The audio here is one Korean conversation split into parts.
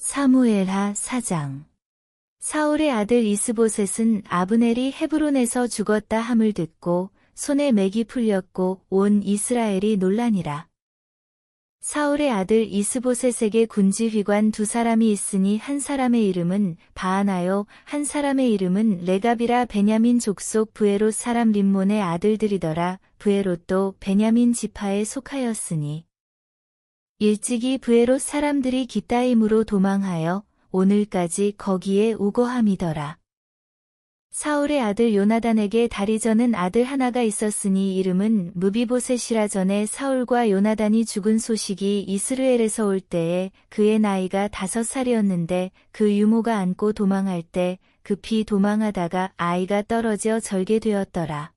사무엘하 4장. 사울의 아들 이스보셋은 아브넬이 헤브론에서 죽었다 함을 듣고 손에 맥이 풀렸고 온 이스라엘이 놀라니라. 사울의 아들 이스보셋에게 군지휘관 두 사람이 있으니 한 사람의 이름은 바하나요 한 사람의 이름은 레갑이라. 베냐민 족속 브에롯 사람 림몬의 아들들이더라. 브에롯도 베냐민 지파에 속하였으니 일찍이 브에롯 사람들이 기따임으로 도망하여 오늘까지 거기에 우거함이더라. 사울의 아들 요나단에게 다리 저는 아들 하나가 있었으니 이름은 무비보셋이라. 전에 사울과 요나단이 죽은 소식이 이스르엘에서 올 때에 그의 나이가 5살이었는데 그 유모가 안고 도망할 때 급히 도망하다가 아이가 떨어져 절개되었더라.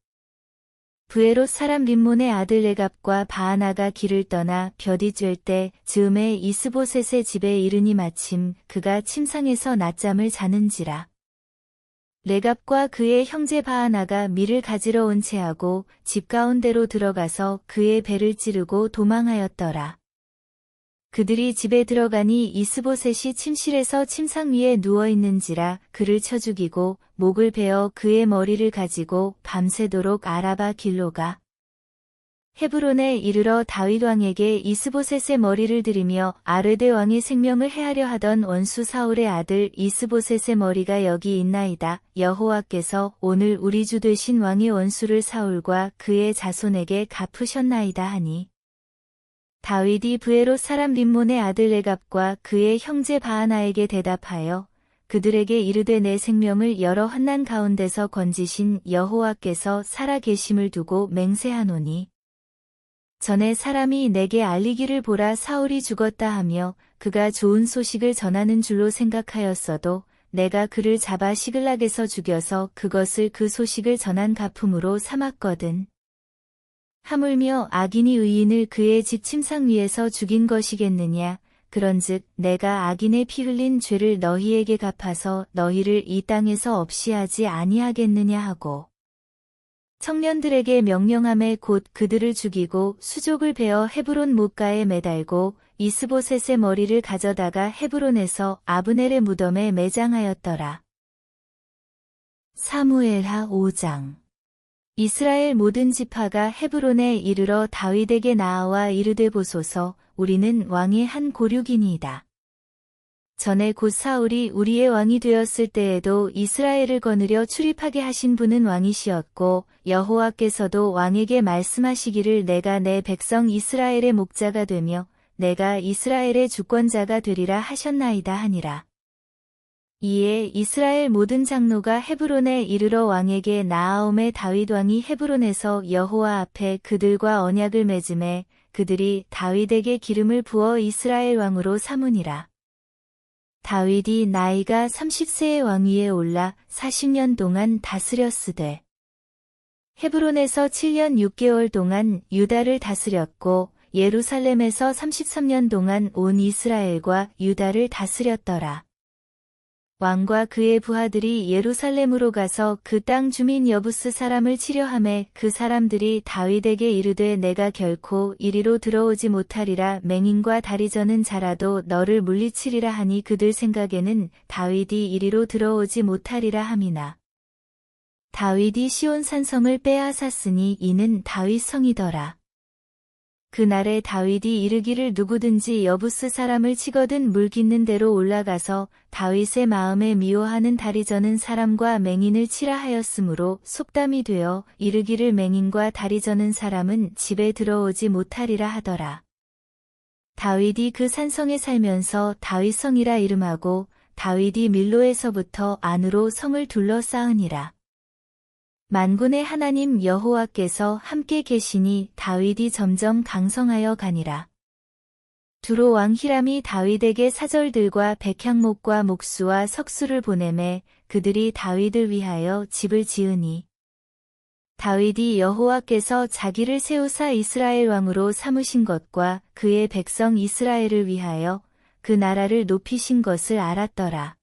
브에롯 사람 림몬의 아들 레갑과 바하나가 길을 떠나 볕이 쬐 때 즈음에 이스보셋의 집에 이르니 마침 그가 침상에서 낮잠을 자는지라. 레갑과 그의 형제 바하나가 밀을 가지러 온 채하고 집 가운데로 들어가서 그의 배를 찌르고 도망하였더라. 그들이 집에 들어가니 이스보셋이 침실에서 침상 위에 누워있는지라. 그를 쳐 죽이고 목을 베어 그의 머리를 가지고 밤새도록 아라바 길로 가 헤브론에 이르러 다윗 왕에게 이스보셋의 머리를 드리며 아르데 왕의 생명을 해하려 하던 원수 사울의 아들 이스보셋의 머리가 여기 있나이다. 여호와께서 오늘 우리 주 되신 왕의 원수를 사울과 그의 자손에게 갚으셨나이다 하니, 다윗이 브에롯 사람 림몬의 아들 레갑과 그의 형제 바하나에게 대답하여 그들에게 이르되 내 생명을 여러 환난 가운데서 건지신 여호와께서 살아 계심을 두고 맹세하노니, 전에 사람이 내게 알리기를 보라 사울이 죽었다 하며 그가 좋은 소식을 전하는 줄로 생각하였어도 내가 그를 잡아 시글락에서 죽여서 그것을 그 소식을 전한 갚음으로 삼았거든. 하물며 악인이 의인을 그의 집 침상 위에서 죽인 것이겠느냐. 그런즉 내가 악인의 피 흘린 죄를 너희에게 갚아서 너희를 이 땅에서 없이 하지 아니하겠느냐 하고 청년들에게 명령하매 곧 그들을 죽이고 수족을 베어 헤브론 못가에 매달고 이스보셋의 머리를 가져다가 헤브론에서 아브넬의 무덤에 매장하였더라. 사무엘하 5장. 이스라엘 모든 지파가 헤브론에 이르러 다윗에게 나아와 이르되 보소서, 우리는 왕의 한 고륙이니이다. 전에 곧 사울이 우리의 왕이 되었을 때에도 이스라엘을 거느려 출입하게 하신 분은 왕이시었고 여호와께서도 왕에게 말씀하시기를 내가 내 백성 이스라엘의 목자가 되며 내가 이스라엘의 주권자가 되리라 하셨나이다 하니라. 이에 이스라엘 모든 장로가 헤브론에 이르러 왕에게 나아오매 다윗 왕이 헤브론에서 여호와 앞에 그들과 언약을 맺음에 그들이 다윗에게 기름을 부어 이스라엘 왕으로 삼으니라. 다윗이 나이가 30세의 왕위에 올라 40년 동안 다스렸으되 헤브론에서 7년 6개월 동안 유다를 다스렸고 예루살렘에서 33년 동안 온 이스라엘과 유다를 다스렸더라. 왕과 그의 부하들이 예루살렘으로 가서 그 땅 주민 여부스 사람을 치려하매 그 사람들이 다윗에게 이르되 내가 결코 이리로 들어오지 못하리라. 맹인과 다리 저는 자라도 너를 물리치리라 하니 그들 생각에는 다윗이 이리로 들어오지 못하리라 함이나 다윗이 시온 산성을 빼앗았으니 이는 다윗 성이더라. 그날에 다윗이 이르기를 누구든지 여부스 사람을 치거든 물 깃는 데로 올라가서 다윗의 마음에 미워하는 다리 저는 사람과 맹인을 치라 하였으므로 속담이 되어 이르기를 맹인과 다리 저는 사람은 집에 들어오지 못하리라 하더라. 다윗이 그 산성에 살면서 다윗성이라 이름하고 다윗이 밀로에서부터 안으로 성을 둘러싸으니라. 만군의 하나님 여호와께서 함께 계시니 다윗이 점점 강성하여 가니라. 두로 왕 히람이 다윗에게 사절들과 백향목과 목수와 석수를 보내매 그들이 다윗을 위하여 집을 지으니 다윗이 여호와께서 자기를 세우사 이스라엘 왕으로 삼으신 것과 그의 백성 이스라엘을 위하여 그 나라를 높이신 것을 알았더라.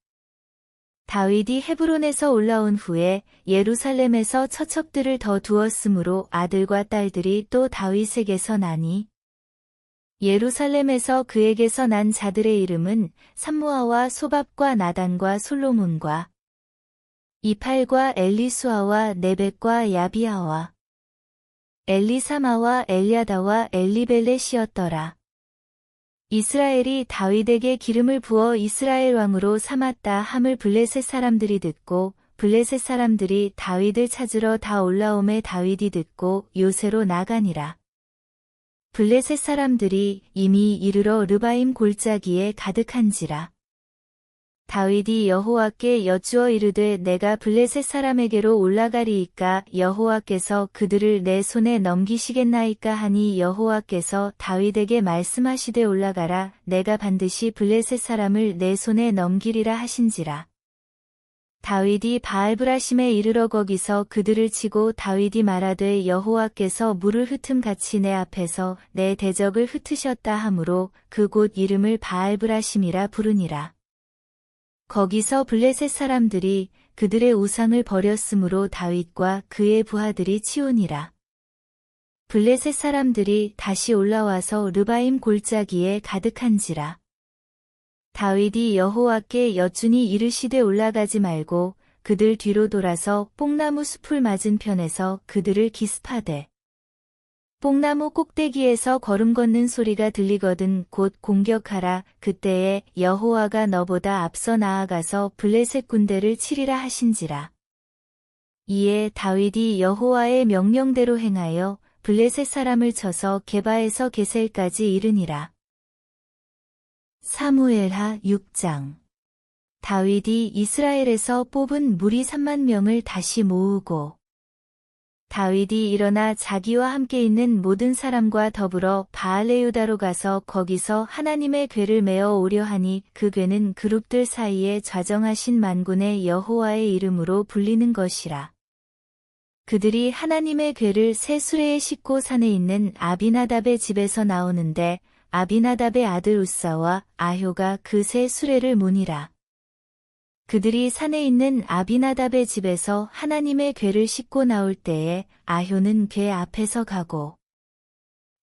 다윗이 헤브론에서 올라온 후에 예루살렘에서 처척들을 더 두었으므로 아들과 딸들이 또 다윗에게서 나니 예루살렘에서 그에게서 난 자들의 이름은 삼무아와 소밥과 나단과 솔로몬과 이팔과 엘리수아와 네벡과 야비아와 엘리사마와 엘야다와 엘리벨렛이었더라. 이스라엘이 다윗에게 기름을 부어 이스라엘 왕으로 삼았다 함을 블레셋 사람들이 듣고 블레셋 사람들이 다윗을 찾으러 다 올라오매 다윗이 듣고 요새로 나가니라. 블레셋 사람들이 이미 이르러 르바임 골짜기에 가득한지라. 다윗이 여호와께 여쭈어 이르되 내가 블레셋 사람에게로 올라가리이까 여호와께서 그들을 내 손에 넘기시겠나이까 하니 여호와께서 다윗에게 말씀하시되 올라가라 내가 반드시 블레셋 사람을 내 손에 넘기리라 하신지라. 다윗이 바알브라심에 이르러 거기서 그들을 치고 다윗이 말하되 여호와께서 물을 흩음같이 내 앞에서 내 대적을 흩으셨다 하므로 그곳 이름을 바알브라심이라 부르니라. 거기서 블레셋 사람들이 그들의 우상을 버렸으므로 다윗과 그의 부하들이 치우니라. 블레셋 사람들이 다시 올라와서 르바임 골짜기에 가득한지라. 다윗이 여호와께 여쭈니 이르시되 올라가지 말고 그들 뒤로 돌아서 뽕나무 숲을 맞은편에서 그들을 기습하되 뽕나무 꼭대기에서 걸음 걷는 소리가 들리거든 곧 공격하라. 그때에 여호와가 너보다 앞서 나아가서 블레셋 군대를 치리라 하신지라. 이에 다윗이 여호와의 명령대로 행하여 블레셋 사람을 쳐서 게바에서 게셀까지 이르니라. 사무엘하 6장. 다윗이 이스라엘에서 뽑은 무리 3만 명을 다시 모으고 다윗이 일어나 자기와 함께 있는 모든 사람과 더불어 바알레유다로 가서 거기서 하나님의 궤를 메어 오려 하니 그 궤는 그룹들 사이에 좌정하신 만군의 여호와의 이름으로 불리는 것이라. 그들이 하나님의 궤를 새 수레에 싣고 산에 있는 아비나답의 집에서 나오는데 아비나답의 아들 우사와 아효가 그 새 수레를 모니라. 그들이 산에 있는 아비나답의 집에서 하나님의 궤를 싣고 나올 때에 아효는 궤 앞에서 가고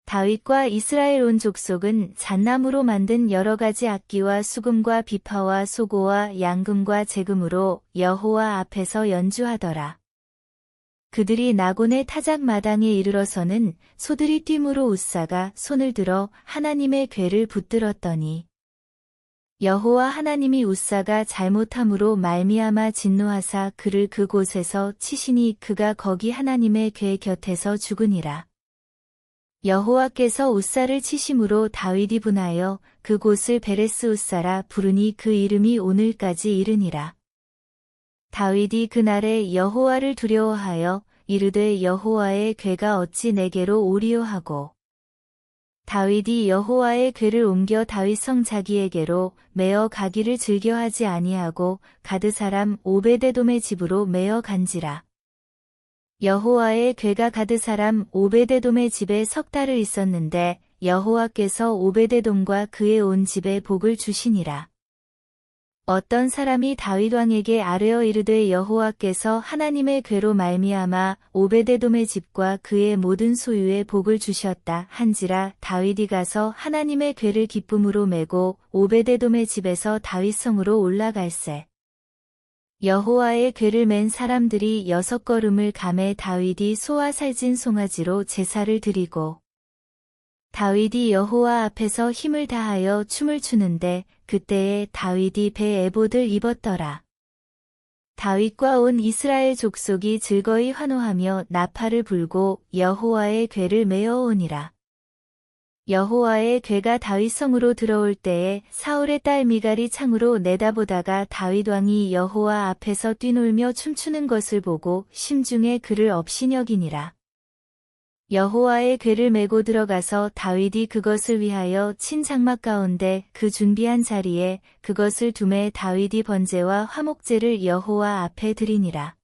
다윗과 이스라엘 온 족속은 잣나무로 만든 여러 가지 악기와 수금과 비파와 소고와 양금과 제금으로 여호와 앞에서 연주하더라. 그들이 나곤의 타작 마당에 이르러서는 소들이 뛰므로 우사가 손을 들어 하나님의 궤를 붙들었더니 여호와 하나님이 우사가 잘못함으로 말미암아 진노하사 그를 그곳에서 치시니 그가 거기 하나님의 궤 곁에서 죽으니라. 여호와께서 우사를 치심으로 다윗이 분하여 그곳을 베레스 우사라 부르니 그 이름이 오늘까지 이르니라. 다윗이 그날에 여호와를 두려워하여 이르되 여호와의 궤가 어찌 내게로 오리요 하고 다윗이 여호와의 궤를 옮겨 다윗성 자기에게로 메어 가기를 즐겨하지 아니하고 가드 사람 오베데돔의 집으로 메어 간지라. 여호와의 궤가 가드 사람 오베데돔의 집에 석 달을 있었는데 여호와께서 오베데돔과 그의 온 집에 복을 주시니라. 어떤 사람이 다윗 왕에게 아뢰어 이르되 여호와께서 하나님의 궤로 말미암아 오베데돔의 집과 그의 모든 소유에 복을 주셨다 한지라. 다윗이 가서 하나님의 궤를 기쁨으로 메고 오베데돔의 집에서 다윗성으로 올라갈새. 여호와의 궤를 맨 사람들이 6걸음을 가매 다윗이 소와 살진 송아지로 제사를 드리고 다윗이 여호와 앞에서 힘을 다하여 춤을 추는데 그때에 다윗이 배 에봇을 입었더라. 다윗과 온 이스라엘 족속이 즐거이 환호하며 나팔을 불고 여호와의 궤를 메어오니라. 여호와의 궤가 다윗성으로 들어올 때에 사울의 딸 미갈이 창으로 내다보다가 다윗 왕이 여호와 앞에서 뛰놀며 춤추는 것을 보고 심중에 그를 업신여기니라. 여호와의 궤를 메고 들어가서 다윗이 그것을 위하여 친 장막 가운데 그 준비한 자리에 그것을 두매 다윗이 번제와 화목제를 여호와 앞에 드리니라.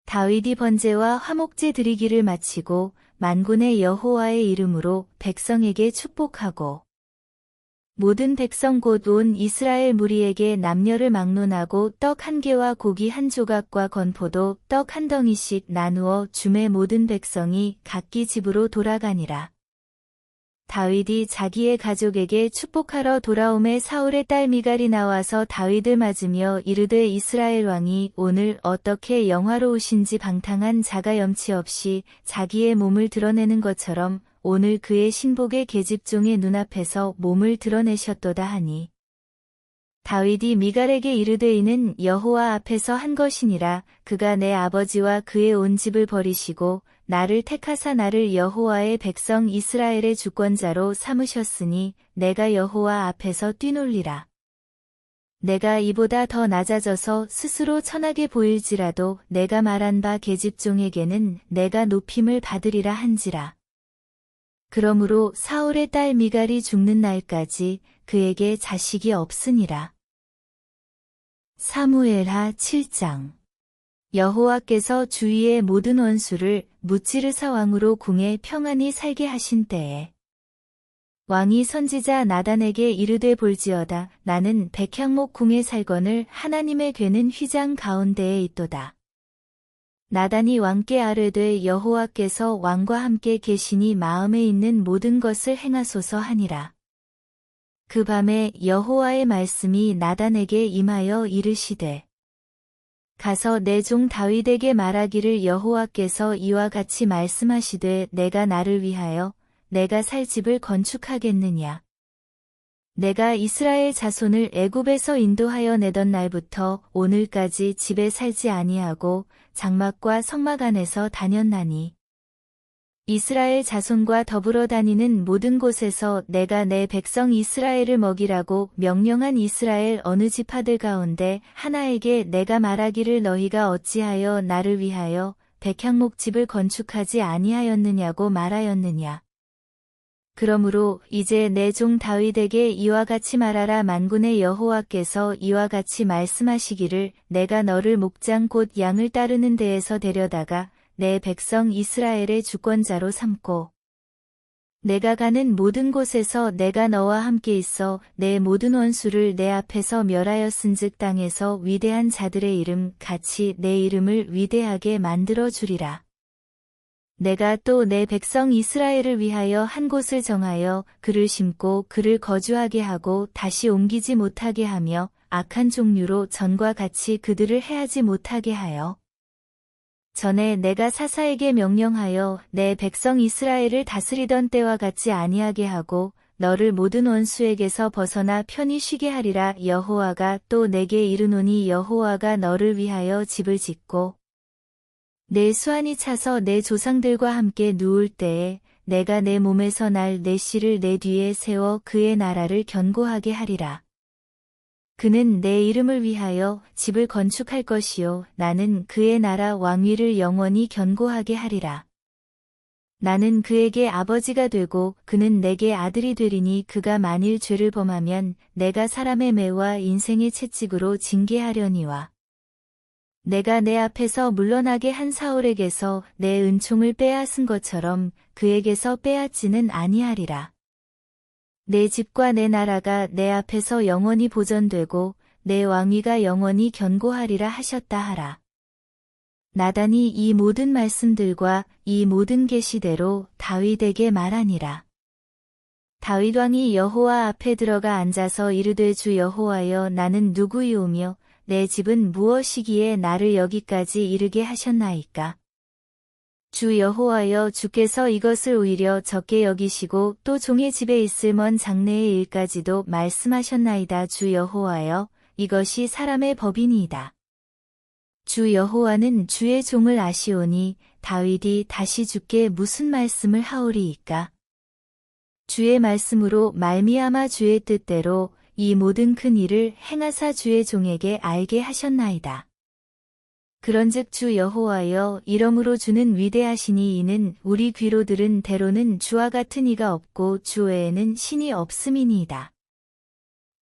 다윗이 번제와 화목제 드리기를 마치고 만군의 여호와의 이름으로 백성에게 축복하고 모든 백성 곧 온 이스라엘 무리에게 남녀를 막론하고 떡 한 개와 고기 한 조각과 건포도 떡 한 덩이씩 나누어 주매 모든 백성이 각기 집으로 돌아가니라. 다윗이 자기의 가족에게 축복하러 돌아오매 사울의 딸 미갈이 나와서 다윗을 맞으며 이르되 이스라엘 왕이 오늘 어떻게 영화로우신지 방탕한 자가 염치 없이 자기의 몸을 드러내는 것처럼 오늘 그의 신복의 계집종의 눈앞에서 몸을 드러내셨도다 하니 다윗이 미갈에게 이르되 이는 여호와 앞에서 한 것이니라. 그가 내 아버지와 그의 온 집을 버리시고 나를 택하사 나를 여호와의 백성 이스라엘의 주권자로 삼으셨으니 내가 여호와 앞에서 뛰놀리라. 내가 이보다 더 낮아져서 스스로 천하게 보일지라도 내가 말한 바 계집종에게는 내가 높임을 받으리라 한지라. 그러므로 사울의 딸 미갈이 죽는 날까지 그에게 자식이 없으니라. 사무엘하 7장. 여호와께서 주위의 모든 원수를 무찌르사 왕으로 궁에 평안히 살게 하신 때에 왕이 선지자 나단에게 이르되 볼지어다. 나는 백향목 궁에 살거늘 하나님의 궤는 휘장 가운데에 있도다. 나단이 왕께 아뢰되 여호와께서 왕과 함께 계시니 마음에 있는 모든 것을 행하소서 하니라. 그 밤에 여호와의 말씀이 나단에게 임하여 이르시되 가서 내 종 다윗에게 말하기를 여호와께서 이와 같이 말씀하시되 내가 나를 위하여 내가 살 집을 건축하겠느냐. 내가 이스라엘 자손을 애굽에서 인도하여 내던 날부터 오늘까지 집에 살지 아니하고 장막과 성막 안에서 다녔나니 이스라엘 자손과 더불어 다니는 모든 곳에서 내가 내 백성 이스라엘을 먹이라고 명령한 이스라엘 어느 지파들 가운데 하나에게 내가 말하기를 너희가 어찌하여 나를 위하여 백향목집을 건축하지 아니하였느냐고 말하였느냐. 그러므로 이제 내 종 다윗에게 이와 같이 말하라. 만군의 여호와께서 이와 같이 말씀하시기를 내가 너를 목장 곧 양을 따르는 데에서 데려다가 내 백성 이스라엘의 주권자로 삼고 내가 가는 모든 곳에서 내가 너와 함께 있어 내 모든 원수를 내 앞에서 멸하였은즉 땅에서 위대한 자들의 이름 같이 내 이름을 위대하게 만들어 주리라. 내가 또 내 백성 이스라엘을 위하여 한 곳을 정하여 그를 심고 그를 거주하게 하고 다시 옮기지 못하게 하며 악한 종류로 전과 같이 그들을 해하지 못하게 하여 전에 내가 사사에게 명령하여 내 백성 이스라엘을 다스리던 때와 같이 아니하게 하고 너를 모든 원수에게서 벗어나 편히 쉬게 하리라. 여호와가 또 내게 이르노니 여호와가 너를 위하여 집을 짓고 내 수완이 차서 내 조상들과 함께 누울 때에 내가 내 몸에서 날 내 씨를 내 뒤에 세워 그의 나라를 견고하게 하리라. 그는 내 이름을 위하여 집을 건축할 것이요 나는 그의 나라 왕위를 영원히 견고하게 하리라. 나는 그에게 아버지가 되고 그는 내게 아들이 되리니 그가 만일 죄를 범하면 내가 사람의 매와 인생의 채찍으로 징계하려니와 내가 내 앞에서 물러나게 한 사울에게서 내 은총을 빼앗은 것처럼 그에게서 빼앗지는 아니하리라. 내 집과 내 나라가 내 앞에서 영원히 보존되고 내 왕위가 영원히 견고하리라 하셨다 하라. 나단이 이 모든 말씀들과 이 모든 계시대로 다윗에게 말하니라. 다윗 왕이 여호와 앞에 들어가 앉아서 이르되 주 여호와여 나는 누구이오며 내 집은 무엇이기에 나를 여기까지 이르게 하셨나이까. 주 여호와여 주께서 이것을 오히려 적게 여기시고 또 종의 집에 있을 먼 장래의 일까지도 말씀하셨나이다. 주 여호와여 이것이 사람의 법이니이다. 주 여호와는 주의 종을 아시오니 다윗이 다시 주께 무슨 말씀을 하오리이까. 주의 말씀으로 말미암아 주의 뜻대로 이 모든 큰 일을 행하사 주의 종에게 알게 하셨나이다. 그런즉 주 여호와여 이러므로 주는 위대하시니 이는 우리 귀로 들은 대로는 주와 같은 이가 없고 주 외에는 신이 없음이니이다.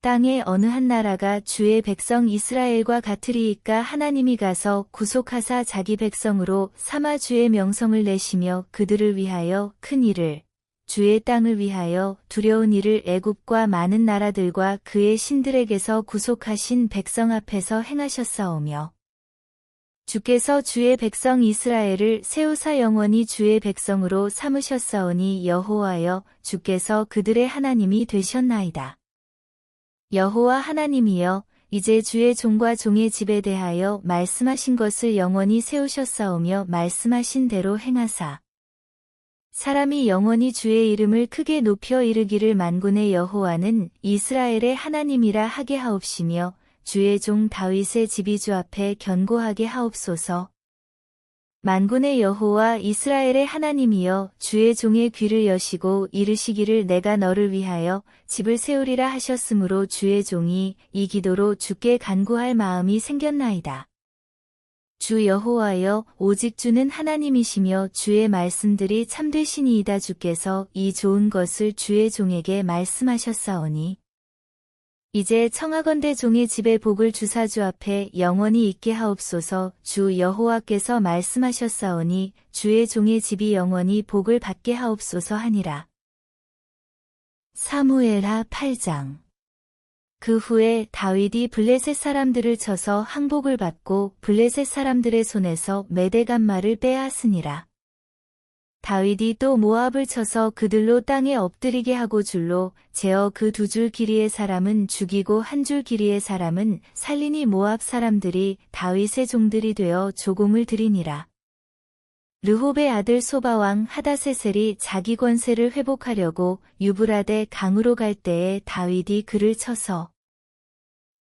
땅의 어느 한 나라가 주의 백성 이스라엘과 같으리이까. 하나님이 가서 구속하사 자기 백성으로 삼아 주의 명성을 내시며 그들을 위하여 큰 일을 주의 땅을 위하여 두려운 일을 애굽과 많은 나라들과 그의 신들에게서 구속하신 백성 앞에서 행하셨사오며 주께서 주의 백성 이스라엘을 세우사 영원히 주의 백성으로 삼으셨사오니 여호와여 주께서 그들의 하나님이 되셨나이다. 여호와 하나님이여 이제 주의 종과 종의 집에 대하여 말씀하신 것을 영원히 세우셨사오며 말씀하신 대로 행하사 사람이 영원히 주의 이름을 크게 높여 이르기를 만군의 여호와는 이스라엘의 하나님이라 하게 하옵시며 주의 종 다윗의 집이 주 앞에 견고하게 하옵소서. 만군의 여호와 이스라엘의 하나님이여 주의 종의 귀를 여시고 이르시기를 내가 너를 위하여 집을 세우리라 하셨으므로 주의 종이 이 기도로 주께 간구할 마음이 생겼나이다. 주 여호와여 오직 주는 하나님이시며 주의 말씀들이 참되시니이다. 주께서 이 좋은 것을 주의 종에게 말씀하셨사오니 이제 청하건대 종의 집에 복을 주사 주 앞에 영원히 있게 하옵소서. 주 여호와께서 말씀하셨사오니 주의 종의 집이 영원히 복을 받게 하옵소서 하니라. 사무엘하 8장. 그 후에 다윗이 블레셋 사람들을 쳐서 항복을 받고 블레셋 사람들의 손에서 메대간말을 빼앗으니라. 다윗이 또 모압을 쳐서 그들로 땅에 엎드리게 하고 줄로 재어 그 두 줄 길이의 사람은 죽이고 한 줄 길이의 사람은 살리니 모압 사람들이 다윗의 종들이 되어 조공을 드리니라. 르홉의 아들 소바왕 하다세셀이 자기 권세를 회복하려고 유브라데 강으로 갈 때에 다윗이 그를 쳐서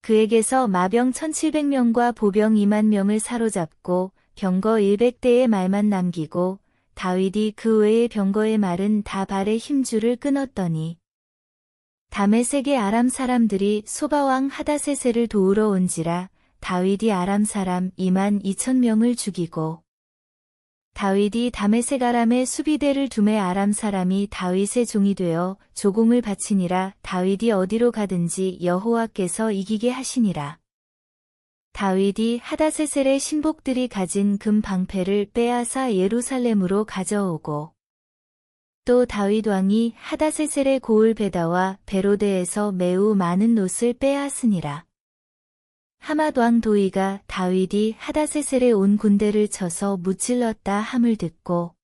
그에게서 마병 1700명과 보병 2만 명을 사로잡고 병거 100대의 말만 남기고 다윗이 그 외의 병거의 말은 다 발의 힘줄을 끊었더니 다메섹의 아람 사람들이 소바왕 하다세셀을 도우러 온지라 다윗이 아람 사람 2만 2천 명을 죽이고 다윗이 다메섹 아람의 수비대를 두매 아람 사람이 다윗의 종이 되어 조공을 바치니라. 다윗이 어디로 가든지 여호와께서 이기게 하시니라. 다윗이 하다세셀의 신복들이 가진 금 방패를 빼앗아 예루살렘으로 가져오고 또 다윗 왕이 하다세셀의 고을 베다와 베로데에서 매우 많은 놋을 빼앗으니라. 하맛 왕 도이가 다윗이 하다세셀의 온 군대를 쳐서 무찔렀다 함을 듣고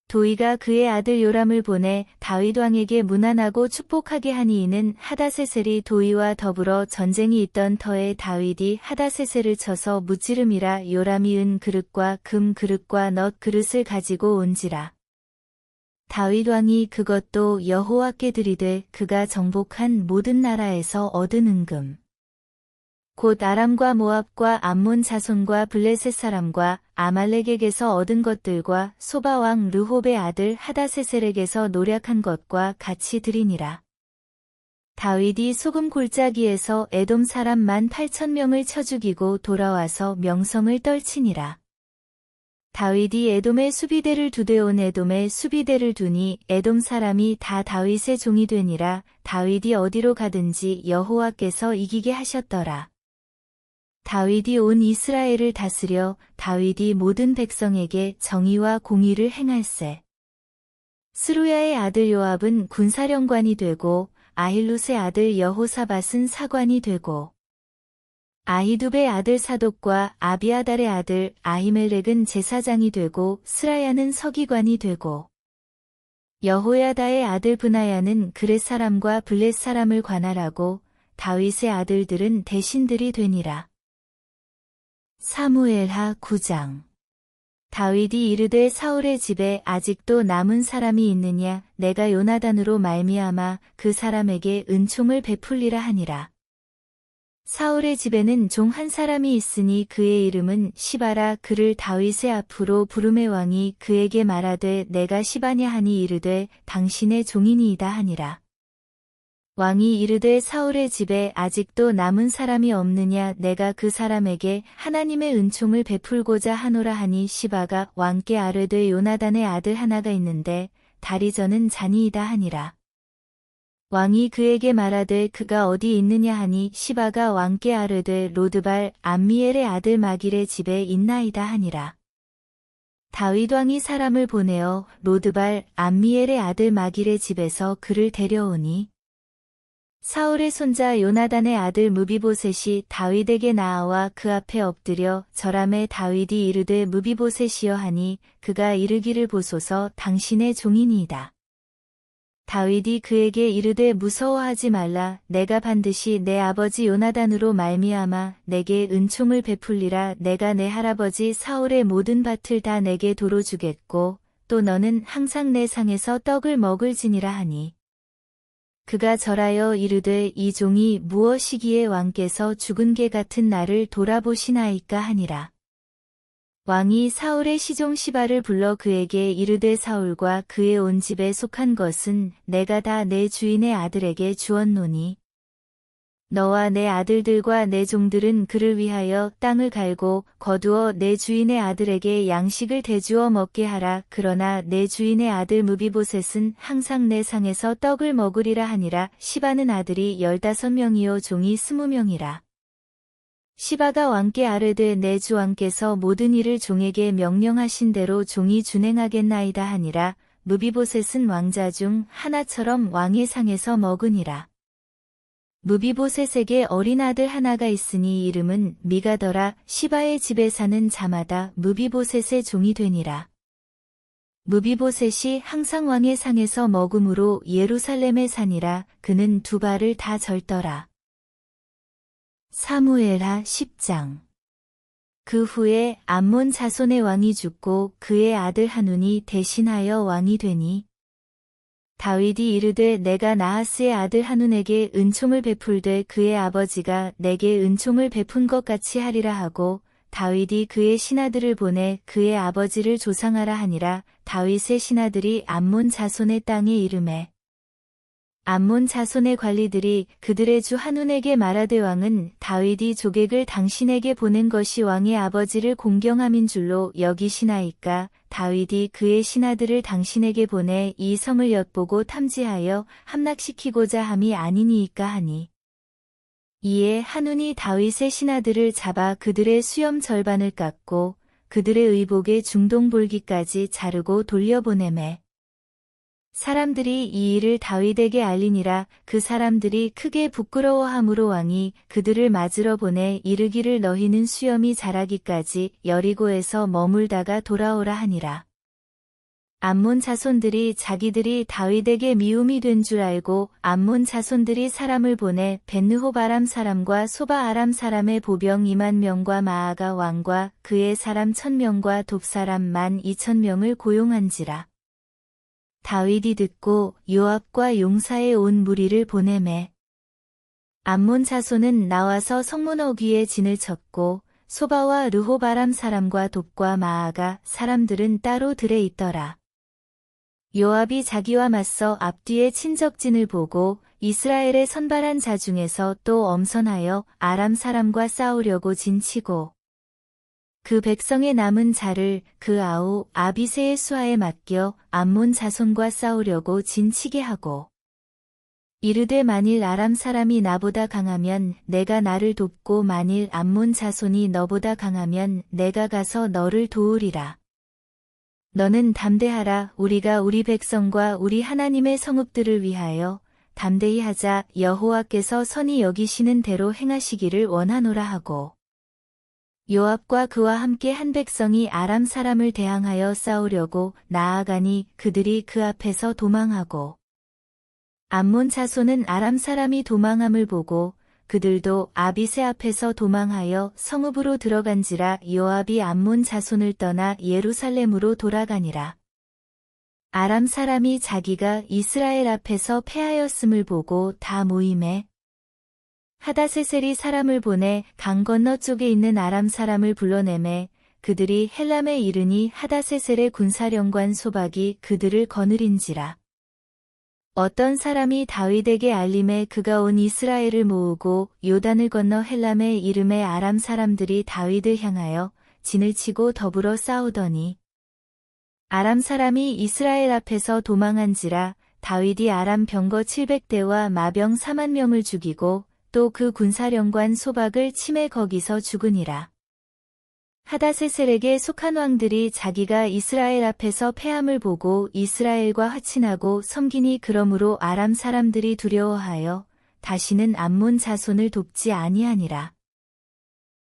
도이가 그의 아들 요람을 보내 다윗 왕에게 문안하고 축복하게 하니 이는 하다세셀이 도이와 더불어 전쟁이 있던 터에 다윗이 하다세셀을 쳐서 무찌름이라. 요람이 은 그릇과 금 그릇과 넛 그릇을 가지고 온지라. 다윗 왕이 그것도 여호와께 드리되 그가 정복한 모든 나라에서 얻은 은금 곧 아람과 모압과 암몬 자손과 블레셋 사람과 아말렉에게서 얻은 것들과 소바왕 르홉의 아들 하다세셀에게서 노략한 것과 같이 드리니라. 다윗이 소금 골짜기에서 에돔 사람 18,000명을 쳐 죽이고 돌아와서 명성을 떨치니라. 다윗이 에돔의 수비대를 두되 온 에돔의 수비대를 두니 에돔 사람이 다 다윗의 종이 되니라. 다윗이 어디로 가든지 여호와께서 이기게 하셨더라. 다윗이 온 이스라엘을 다스려 다윗이 모든 백성에게 정의와 공의를 행할세. 스루야의 아들 요압은 군사령관이 되고 아힐룻의 아들 여호사밧은 사관이 되고 아히두베의 아들 사독과 아비아달의 아들 아히멜렉은 제사장이 되고 스라야는 서기관이 되고 여호야다의 아들 브나야는 그렛 사람과 블렛 사람을 관할하고 다윗의 아들들은 대신들이 되니라. 사무엘하 9장. 다윗이 이르되 사울의 집에 아직도 남은 사람이 있느냐 내가 요나단으로 말미암아 그 사람에게 은총을 베풀리라 하니라. 사울의 집에는 종 한 사람이 있으니 그의 이름은 시바라. 그를 다윗의 앞으로 부르매 왕이 그에게 말하되 내가 시바냐 하니 이르되 당신의 종이니이다 하니라. 왕이 이르되 사울의 집에 아직도 남은 사람이 없느냐 내가 그 사람에게 하나님의 은총을 베풀고자 하노라 하니 시바가 왕께 아뢰되 요나단의 아들 하나가 있는데 다리 저는 자니이다 하니라. 왕이 그에게 말하되 그가 어디 있느냐 하니 시바가 왕께 아뢰되 로드발 암미엘의 아들 마길의 집에 있나이다 하니라. 다윗 왕이 사람을 보내어 로드발 암미엘의 아들 마길의 집에서 그를 데려오니 사울의 손자 요나단의 아들 무비보셋이 다윗에게 나아와 그 앞에 엎드려 절하매 다윗이 이르되 무비보셋이여 하니 그가 이르기를 보소서 당신의 종이니이다. 다윗이 그에게 이르되 무서워하지 말라. 내가 반드시 내 아버지 요나단으로 말미암아 내게 은총을 베풀리라. 내가 내 할아버지 사울의 모든 밭을 다 내게 도로 주겠고 또 너는 항상 내 상에서 떡을 먹을지니라 하니 그가 절하여 이르되 이 종이 무엇이기에 왕께서 죽은 개 같은 나를 돌아보시나이까 하니라. 왕이 사울의 시종 시바를 불러 그에게 이르되 사울과 그의 온 집에 속한 것은 내가 다 내 주인의 아들에게 주었노니 너와 내 아들들과 내 종들은 그를 위하여 땅을 갈고 거두어 내 주인의 아들에게 양식을 대주어 먹게 하라. 그러나 내 주인의 아들 무비보셋은 항상 내 상에서 떡을 먹으리라 하니라. 시바는 아들이 15명이요 종이 20명이라. 시바가 왕께 아뢰되 내 주 왕께서 모든 일을 종에게 명령하신 대로 종이 준행하겠나이다 하니라. 무비보셋은 왕자 중 하나처럼 왕의 상에서 먹으니라. 무비보셋에게 어린 아들 하나가 있으니 이름은 미가더라. 시바의 집에 사는 자마다 무비보셋의 종이 되니라. 무비보셋이 항상 왕의 상에서 먹음으로 예루살렘에 사니라. 그는 두 발을 다 절더라. 사무엘하 10장. 그 후에 암몬 자손의 왕이 죽고 그의 아들 한운이 대신하여 왕이 되니 다윗이 이르되 내가 나하스의 아들 한운에게 은총을 베풀되 그의 아버지가 내게 은총을 베푼 것 같이 하리라 하고 다윗이 그의 신하들을 보내 그의 아버지를 조상하라 하니라. 다윗의 신하들이 암몬 자손의 땅에 이르매 암몬 자손의 관리들이 그들의 주 한운에게 말하되 왕은 다윗이 조객을 당신에게 보낸 것이 왕의 아버지를 공경함인 줄로 여기시나이까. 다윗이 그의 신하들을 당신에게 보내 이 성을 엿보고 탐지하여 함락시키고자 함이 아니니이까 하니 이에 한운이 다윗의 신하들을 잡아 그들의 수염 절반을 깎고 그들의 의복의 중동볼기까지 자르고 돌려보내매 사람들이 이 일을 다윗에게 알리니라. 그 사람들이 크게 부끄러워함으로 왕이 그들을 맞으러 보내 이르기를 너희는 수염이 자라기까지 여리고에서 머물다가 돌아오라 하니라. 암몬 자손들이 자기들이 다윗에게 미움이 된 줄 알고 암몬 자손들이 사람을 보내 벳느홉 아람 사람과 소바 아람 사람의 보병 20,000명과 마아가 왕과 그의 사람 1,000명과 돕 사람 12,000명을 고용한지라. 다윗이 듣고 요압과 용사의 온 무리를 보내매 암몬 자손은 나와서 성문 어귀에 진을 쳤고 소바와 르홉 아람 사람과 돕과 마아가 사람들은 따로 들에 있더라. 요압이 자기와 맞서 앞뒤에 친적진을 보고 이스라엘의 선발한 자 중에서 또 엄선하여 아람 사람과 싸우려고 진치고 그 백성의 남은 자를 그 아우 아비새의 수하에 맡겨 암몬 자손과 싸우려고 진치게 하고 이르되 만일 아람 사람이 나보다 강하면 내가 나를 돕고 만일 암몬 자손이 너보다 강하면 내가 가서 너를 도우리라. 너는 담대하라. 우리가 우리 백성과 우리 하나님의 성읍들을 위하여 담대히 하자. 여호와께서 선히 여기시는 대로 행하시기를 원하노라 하고 요압과 그와 함께 한 백성이 아람 사람을 대항하여 싸우려고 나아가니 그들이 그 앞에서 도망하고 암몬 자손은 아람 사람이 도망함을 보고 그들도 아비새 앞에서 도망하여 성읍으로 들어간지라. 요압이 암몬 자손을 떠나 예루살렘으로 돌아가니라. 아람 사람이 자기가 이스라엘 앞에서 패하였음을 보고 다 모이매 하다세셀이 사람을 보내 강 건너 쪽에 있는 아람 사람을 불러내매 그들이 헬람에 이르니 하다세셀의 군사령관 소박이 그들을 거느린지라. 어떤 사람이 다윗에게 알림에 그가 온 이스라엘을 모으고 요단을 건너 헬람에 이름에 아람 사람들이 다윗을 향하여 진을 치고 더불어 싸우더니 아람 사람이 이스라엘 앞에서 도망한지라. 다윗이 아람 병거 700대와 마병 40,000명을 죽이고 또 그 군사령관 소박을 치매 거기서 죽으니라. 하다세셀에게 속한 왕들이 자기가 이스라엘 앞에서 패함을 보고 이스라엘과 화친하고 섬기니 그러므로 아람 사람들이 두려워하여 다시는 암몬 자손을 돕지 아니하니라.